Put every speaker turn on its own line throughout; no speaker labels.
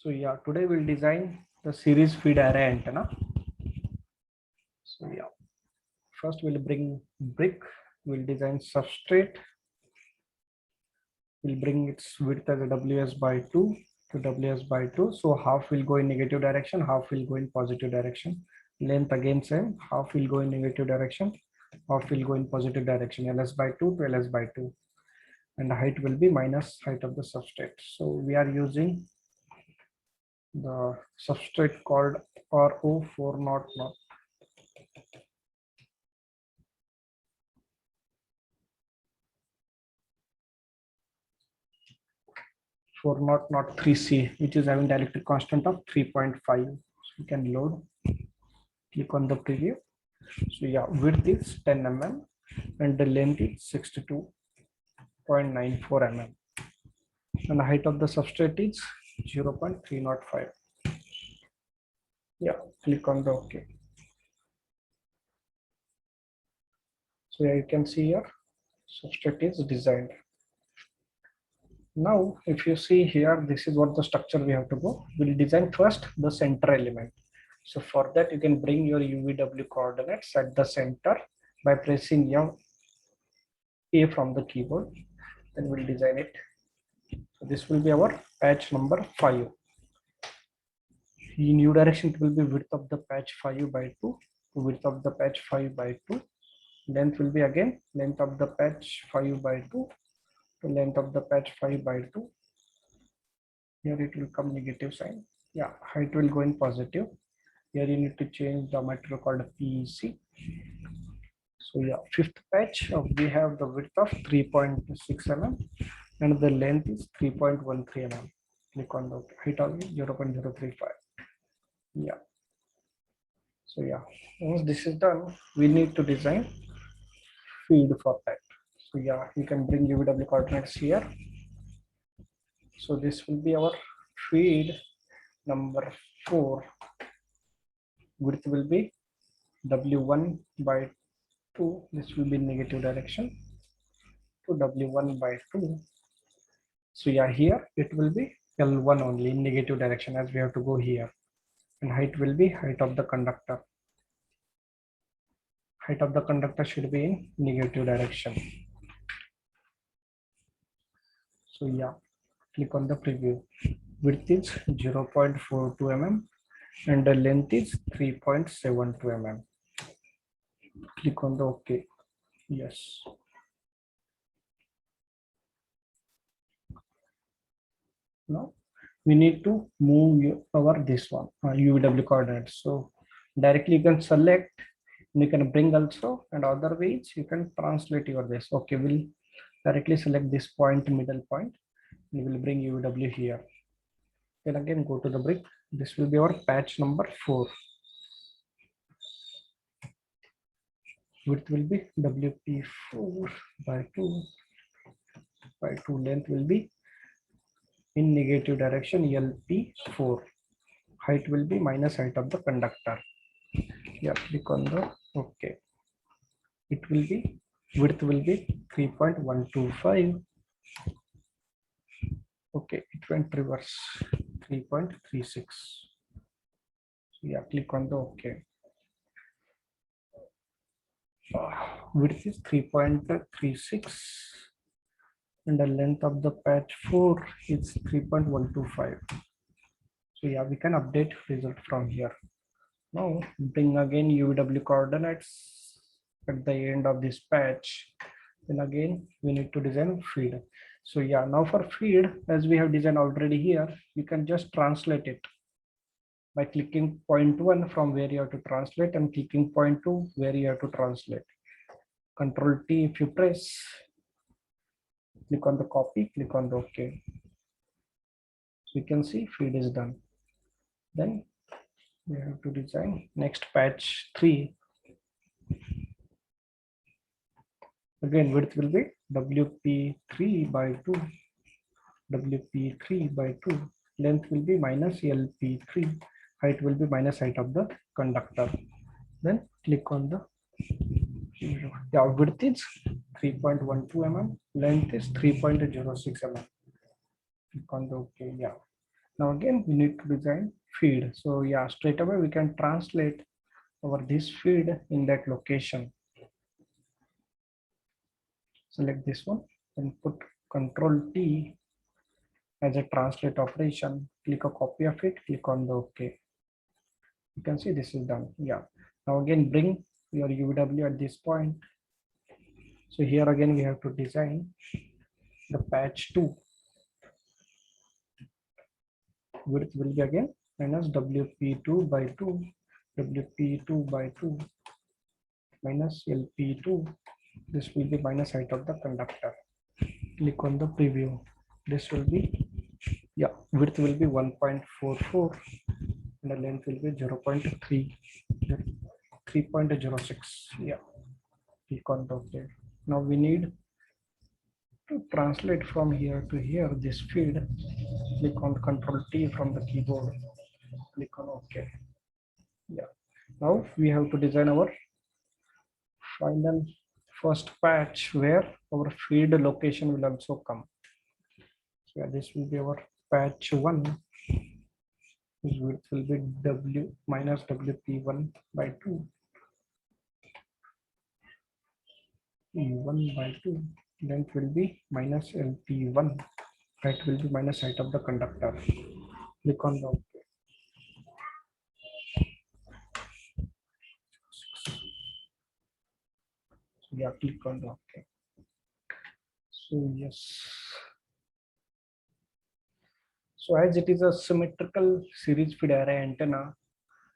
So yeah, today we'll design the series feed array antenna. So yeah, first we'll bring brick, we'll design substrate, we'll bring its width as a WS by 2 to WS by 2. So half will go in negative direction, half will go in positive direction. Length again same, half will go in negative direction, half will go in positive direction, LS by 2 to LS by 2. And the height will be minus height of the substrate. So we are using the substrate called RO400. 403C, which is having dielectric constant of 3.5. So you can load, click on the preview. So yeah, width is 10 mm and the length is 62.94 mm. And the height of the substrate is 0.305. Yeah, click on the OK. So yeah, you can see here, substrate is designed. Now, if you see here, this is what the structure we have to go. We'll design first the center element. So for that, you can bring your UVW coordinates at the center by pressing A from the keyboard. Then we'll design it. So this will be our patch number 5. In U direction, it will be width of the patch 5 by 2, width of the patch 5 by 2. Length will be again length of the patch 5 by 2 to length of the patch 5 by 2. Here it will come negative sign. Yeah, height will go in positive. Here you need to change the material called PEC. So yeah, fifth patch we have the width of 3.6 mm and the length is 3.13 mm. Click on the height of 0.035. Yeah. So yeah, once this is done, we need to design feed for that. So yeah, you can bring UVW coordinates here. So this will be our feed number 4. Width will be W1 by 2. This will be negative direction to W1 by 2. So yeah, here it will be L1 only in negative direction as we have to go here. And height will be height of the conductor. Height of the conductor should be in negative direction. So yeah, click on the preview. Width is 0.42 mm and the length is 3.72 mm. Click on the OK. Yes. Now we need to move our this one UVW coordinates. So directly you can select, you can bring also, and other ways you can translate your this. Okay, we'll directly select this point, middle point. We will bring UVW here. Then again go to the brick. This will be our patch number 4. Width will be WP4 by 2 by 2. Length will be in negative direction LP4. Height will be minus height of the conductor. Yeah, click on the OK. It will be width will be 3.125. Okay, it went reverse 3.36. So yeah, click on the OK. Width is 3.36 and the length of the patch 4 is 3.125. So yeah, we can update result from here. Now bring again UVW coordinates at the end of this patch. Then again we need to design feed. So yeah, now for feed, as we have designed already here, you can just translate it by clicking point 1 from where you have to translate and clicking point 2 where you have to translate. Control T if you press, click on the copy, click on the OK. So you can see feed is done. Then we have to design next patch 3. Again, width will be WP3 by 2, WP3 by 2. Length will be minus LP3. Height will be minus height of the conductor. Then click on the width is 3.12 mm, length is 3.06 mm. Click on the OK. Yeah. Now again, we need to design feed. So yeah, straight away we can translate our this feed in that location. Select this one and put Control T as a translate operation. Click a copy of it, click on the OK. You can see this is done. Yeah. Now again, bring your UW at this point. So here again, we have to design the patch 2. Width will be again minus WP2 by 2, WP2 by 2 minus LP2. This will be minus height of the conductor. Click on the preview. This will be, yeah, width will be 1.44 and the length will be 0.3, 3.06. Yeah, click on the OK. Now we need to translate from here to here this feed. Click on Control T from the keyboard. Click on OK. Yeah. Now we have to design our final first patch where our feed location will also come. So yeah, this will be our patch 1. This width will be W minus WP1 by 2. E1 by 2. Length will be minus LP1. Height will be minus height of the conductor. Click on the OK. So yeah, click on the OK. So yes. So as it is a symmetrical series feed array antenna,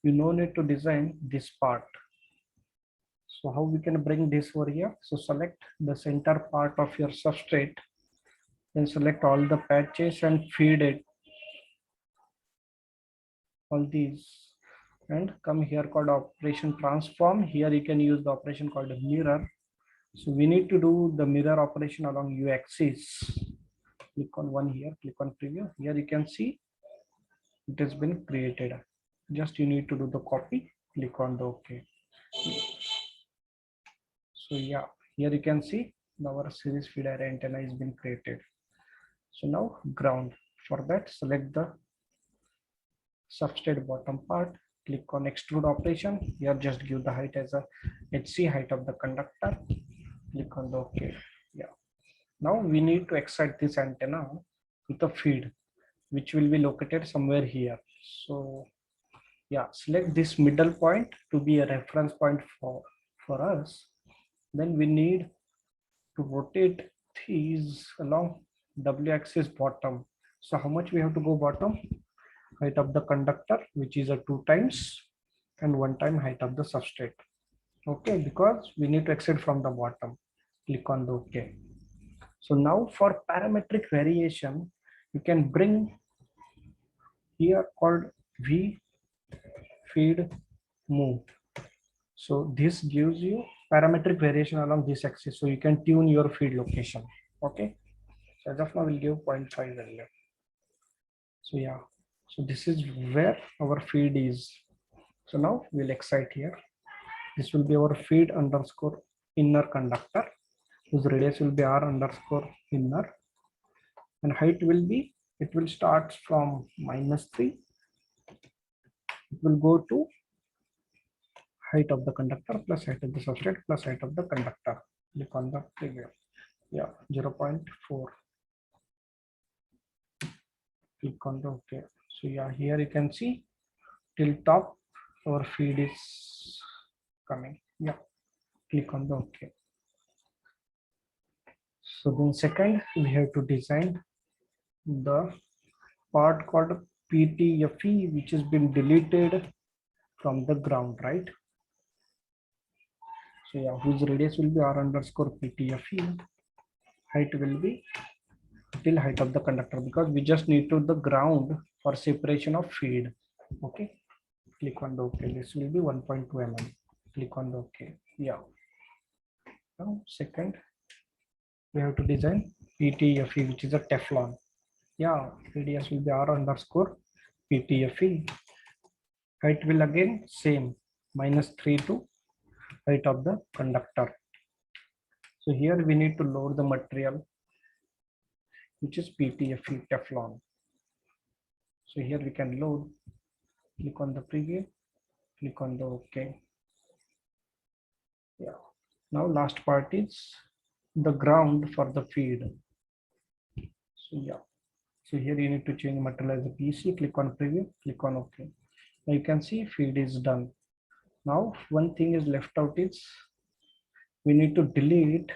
you no need to design this part. So how we can bring this over here? So select the center part of your substrate, then select all the patches and feed it, all these, and come here called operation transform. Here you can use the operation called mirror. So we need to do the mirror operation along U axis. Click on one here, click on preview. Here you can see it has been created. Just you need to do the copy, click on the OK. So yeah, here you can see our series feed array antenna has been created. So now ground. For that, select the substrate bottom part, click on extrude operation. Here just give the height as a HC, height of the conductor. Click on the OK. Yeah. Now we need to excite this antenna with a feed, which will be located somewhere here. So yeah, select this middle point to be a reference point for us. Then we need to rotate these along W axis bottom. So how much we have to go bottom? Height of the conductor, which is a 2 times, and 1 time height of the substrate. Okay, because we need to exit from the bottom. Click on the OK. So now for parametric variation, you can bring here called V feed move. So this gives you parametric variation along this axis. So you can tune your feed location. Okay. So as of now, we'll give 0.5 value. So yeah, so this is where our feed is. So now we'll excite here. This will be our feed underscore inner conductor, whose radius will be R underscore inner, and height will be, it will start from -3. It will go to height of the conductor plus height of the substrate plus height of the conductor. Click on the preview. Yeah, 0.4. Click on the OK. So yeah, here you can see till top our feed is coming. Yeah, click on the OK. So then second, we have to design the part called PTFE, which has been deleted from the ground, right? So yeah, whose radius will be R underscore PTFE. Height will be till height of the conductor, because we just need to the ground for separation of feed. Okay, click on the OK. This will be 1.2 mm. Click on the OK. Yeah. Now second, we have to design PTFE, which is a Teflon. Yeah, radius will be R underscore PTFE. Height will again same, -3 to height of the conductor. So here we need to load the material, which is PTFE Teflon. So here we can load, click on the preview, click on the OK. Yeah. Now last part is the ground for the feed. So yeah. So here you need to change material as a PC, click on preview, click on OK. Now you can see feed is done. Now one thing is left out is we need to delete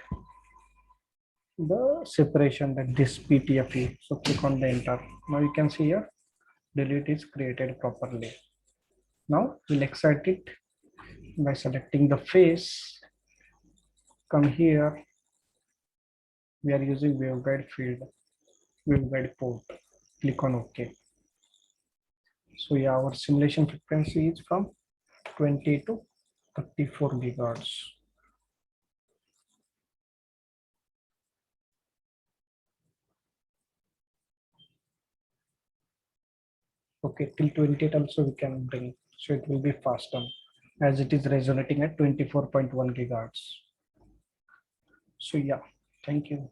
the separation, that this PTFE. So click on the enter. Now you can see here delete is created properly. Now we'll excite it by selecting the face. Come here, we are using waveguide field, waveguide port. Click on OK. So yeah, our simulation frequency is from 20 to 34 gigahertz. Okay, till 28 also we can bring, so it will be faster as it is resonating at 24.1 gigahertz. So yeah, thank you.